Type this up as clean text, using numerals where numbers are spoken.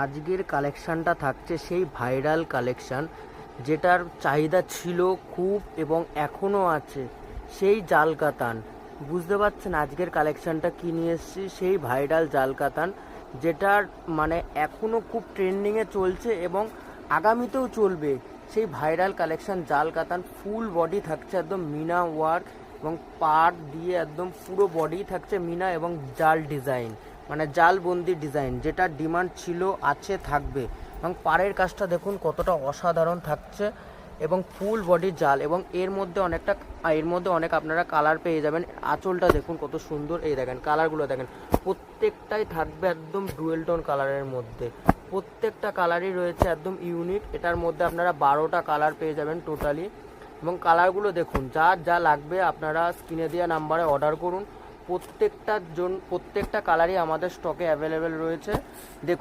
আজকের কালেকশানটা থাকছে সেই ভাইরাল কালেকশান, যেটার চাহিদা ছিল খুব এবং এখনও আছে, সেই জাল কাতান। বুঝতে পারছেন আজকের কালেকশানটা কী নিয়ে এসেছি? সেই ভাইরাল জাল কাতান, যেটার মানে এখনও খুব ট্রেন্ডিংয়ে চলছে এবং আগামীতেও চলবে। সেই ভাইরাল কালেকশান জাল কাতান, ফুল বডি থাকছে একদম মিনা ওয়ার্ক এবং পাড় দিয়ে একদম পুরো বডি থাকছে মিনা এবং জাল ডিজাইন, মানে জালবন্দি ডিজাইন, যেটার ডিমান্ড ছিল, আছে, থাকবে। এবং পাড়ের কাজটা দেখুন কতটা অসাধারণ থাকছে এবং ফুল বডি জাল, এবং এর মধ্যে অনেক আপনারা কালার পেয়ে যাবেন। আঁচলটা দেখুন কত সুন্দর, এই দেখেন কালারগুলো দেখেন, প্রত্যেকটাই থাকবে একদম ডুয়েল টোন কালারের মধ্যে। প্রত্যেকটা কালারই রয়েছে একদম ইউনিক। এটার মধ্যে আপনারা 12টা কালার পেয়ে যাবেন টোটালি। এবং কালারগুলো দেখুন, যার যা লাগবে আপনারা স্ক্রিনে দেওয়া নাম্বারে অর্ডার করুন। প্রত্যেকটা কালারই আমাদের স্টকে অ্যাভেলেবেল রয়েছে। দেখুন